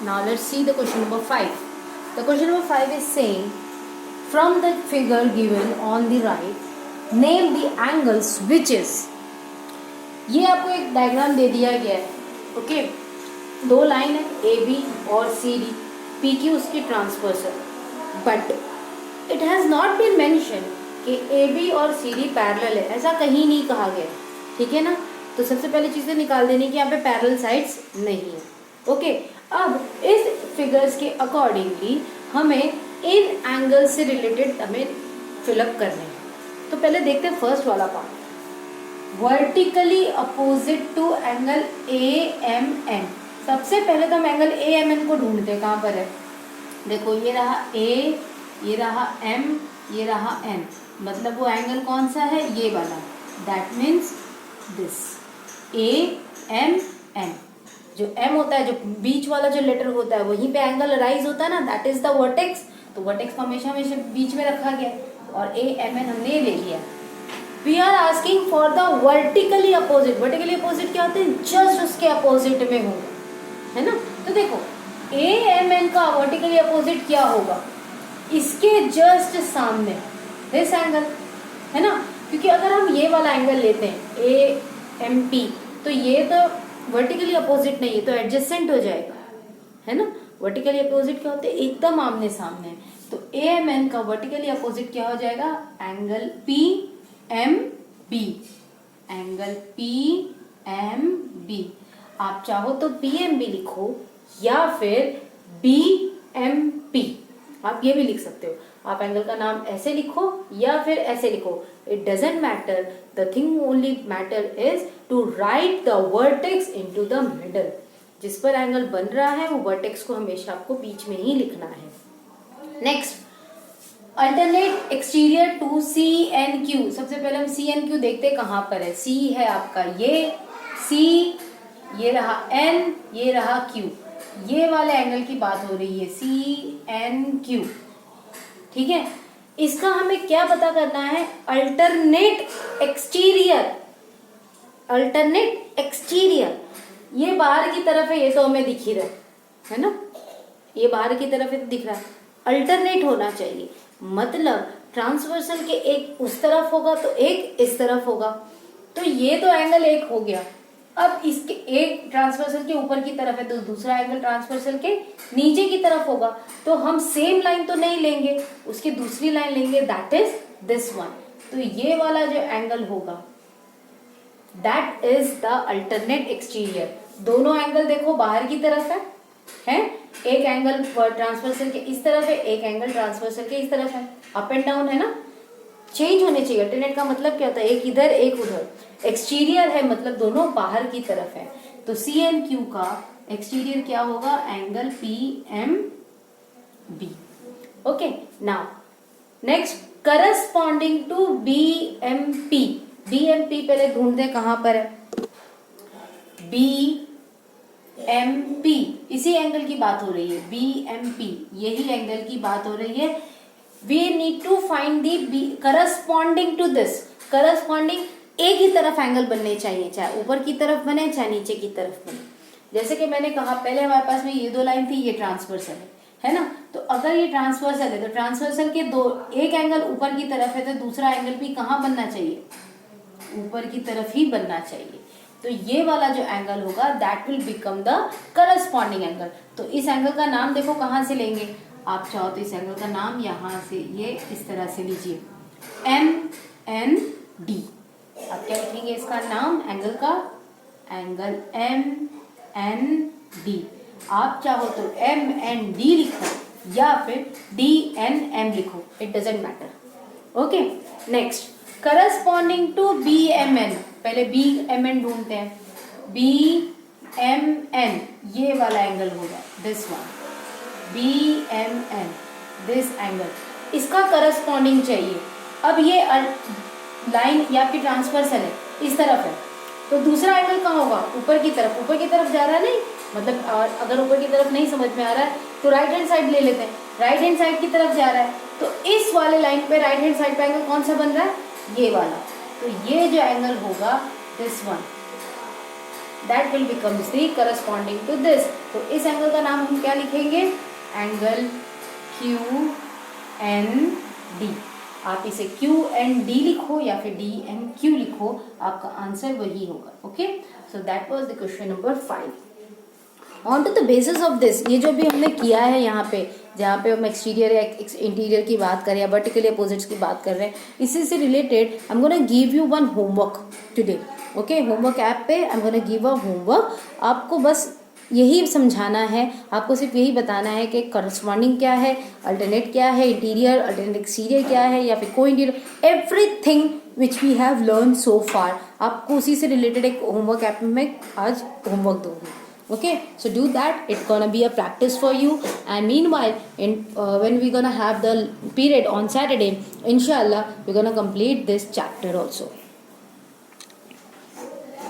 Now let's see the question number 5. The question number 5 is saying, from the figure given on the right, name the angles which is. ये आपको एक diagram दे दिया गया है, okay. दो line है A B और C D, P Q उसकी transversal, but it has not been mention कि ए बी और सी डी पैरेलल है, ऐसा कहीं नहीं कहा गया, ठीक है ना। तो सबसे पहले चीज़ें निकाल देनी कि यहाँ पे पैरेलल साइड्स नहीं है, ओके। अब इस फिगर्स के अकॉर्डिंगली हमें इन एंगल से रिलेटेड हमें फिलअप करने हैं। तो पहले देखते हैं फर्स्ट वाला part, vertically opposite to angle A M N. सबसे पहले तो हम एंगल ए एम एन को ढूंढते हैं, कहाँ पर है। देखो ये रहा ए, ये रहा एम, ये रहा एन, मतलब वो एंगल कौन सा है, ये वाला। That means this A M N. जो एम होता है, जो बीच वाला जो लेटर होता है, वहीं पे एंगल राइज होता है ना, दैट इज द वर्टेक्स। तो वर्टेक्स को हमेशा हमेशा बीच में रखा गया, और ए एम एन हमने ले लिया। We are asking for the vertically opposite. Vertically opposite क्या होते हैं, जस्ट उसके अपोजिट में होगा, है ना। तो देखो ए एम एन का वर्टिकली अपोजिट क्या होगा, इसके जस्ट सामने दिस एंगल, है ना। क्योंकि अगर हम ये वाला एंगल लेते हैं ए एम पी, तो ये तो वर्टिकली अपोजिट नहीं है, तो एडजेसेंट हो जाएगा, है ना। वर्टिकली अपोजिट क्या होते हैं, एकदम आमने सामने। तो ए एम एन का वर्टिकली अपोजिट क्या हो जाएगा, angle P M B. Angle P M B, आप चाहो तो पी एम बी लिखो या फिर बी एम पी, आप ये भी लिख सकते हो। आप एंगल का नाम ऐसे लिखो या फिर ऐसे लिखो, it doesn't matter. The thing only matter is to write the vertex into the middle. जिस पर एंगल बन रहा है वो वर्टेक्स को हमेशा आपको बीच में ही लिखना है। Next, alternate exterior to C N Q. सबसे पहले हम सी एन क्यू देखते हैं कहाँ पर है। सी है आपका ये सी, ये रहा एन, ये रहा क्यू। ये वाले एंगल की बात हो रही है, सी एन क्यू, ठीक है। इसका हमें क्या पता करना है, अल्टरनेट एक्सटीरियर। अल्टरनेट एक्सटीरियर, ये बाहर की तरफ है, ये तो हमें दिख ही रहा है ना, ये बाहर की तरफ है तो दिख रहा है। अल्टरनेट होना चाहिए, मतलब ट्रांसवर्सल के एक उस तरफ होगा तो एक इस तरफ होगा। तो ये तो एंगल एक हो गया। अब इसके एक ट्रांसवर्सल के ऊपर की तरफ है तो दूसरा एंगल ट्रांसवर्सल के नीचे की तरफ होगा। तो हम सेम लाइन तो नहीं लेंगे, उसकी दूसरी लाइन लेंगे, दैट इज दिस वन। तो ये वाला जो एंगल होगा that is the alternate exterior. दोनों एंगल देखो बाहर की तरफ है? एक एंगल ट्रांसवर्सल के इस तरफ है, एक एंगल ट्रांसवर्सल के इस तरफ है। अप एंड डाउन है ना, चेंज होने चाहिए। अल्टरनेट का मतलब क्या होता है, एक इधर एक उधर। एक्सटीरियर है मतलब दोनों बाहर की तरफ है। तो सी एन क्यू का एक्सटीरियर क्या होगा, angle P M B. Okay, now next, corresponding to B M P. B M P पहले ढूंढते हैं कहां पर है, बी एम पी, इसी एंगल की बात हो रही है, बी एम पी, यही एंगल की बात हो रही है। We need to find the B corresponding to this. Corresponding एक ही तरफ एंगल बनने चाहिए, चाहे ऊपर की तरफ बने चाहे नीचे की तरफ बने। जैसे कि मैंने कहा पहले हमारे पास में ये दो लाइन थी, ये ट्रांसवर्सल है ना। तो अगर ये ट्रांसवर्सल है तो ट्रांसवर्सल के दो, एक एंगल ऊपर की तरफ है तो दूसरा एंगल भी कहाँ बनना चाहिए, ऊपर की तरफ ही बनना चाहिए। तो ये वाला जो एंगल होगा that will become the corresponding angle. तो इस एंगल का नाम देखो कहाँ से लेंगे, आप चाहो तो इस एंगल का नाम यहाँ से ये इस तरह से लीजिए, एम एन डी। आप क्या लिखेंगे इसका नाम एंगल का, एंगल एम एन डी। आप चाहो तो एम एन डी लिखो या फिर डी एन एम लिखो, it doesn't matter. Okay, next, corresponding to B M N. पहले बी एम एन ढूंढते हैं। बी एम एन ये वाला एंगल होगा, this one, B M N, this angle, इसका करस्पॉन्डिंग चाहिए। अब ये लाइन या आपकी ट्रांसवर्सल है, इस तरफ है, तो दूसरा एंगल कहाँ होगा, ऊपर की तरफ। ऊपर की तरफ जा रहा है नहीं, मतलब अगर ऊपर की तरफ नहीं समझ में आ रहा है तो राइट हैंड साइड ले लेते हैं। राइट हैंड साइड की तरफ जा रहा है तो इस वाले लाइन पे राइट हैंड साइड पे एंगल कौन सा बन रहा है, ये वाला। तो ये जो एंगल होगा this one, that will becomes the corresponding to this. तो इस एंगल का नाम हम क्या लिखेंगे, एंगल QND। आप इसे QND लिखो या फिर DMQ लिखो, आपका आंसर वही होगा। Okay, so that was the question number 5। On to the basis of this, ये जो भी हमने किया है यहाँ पे, जहाँ पे हम एक्सटीरियर या इंटीरियर की बात कर रहे हैं, वर्टिकली अपोजिट्स की बात कर रहे हैं, इसी से related I am gonna give you one homework today. Okay, homework app पे I am gonna give a homework. आपको बस यही समझाना है, आपको सिर्फ यही बताना है कि करस्पॉन्डिंग क्या है, अल्टरनेट क्या है, इंटीरियर अल्टरनेट एक्सटीरियर क्या है, या फिर को interior, everything which we have learn so far. आपको उसी से रिलेटेड एक होमवर्क ऐप में मैं आज होमवर्क दूंगी। Okay, so do that. It's gonna be a practice for you. And meanwhile, when we're gonna have the period on Saturday, inshallah, we're gonna complete this chapter also.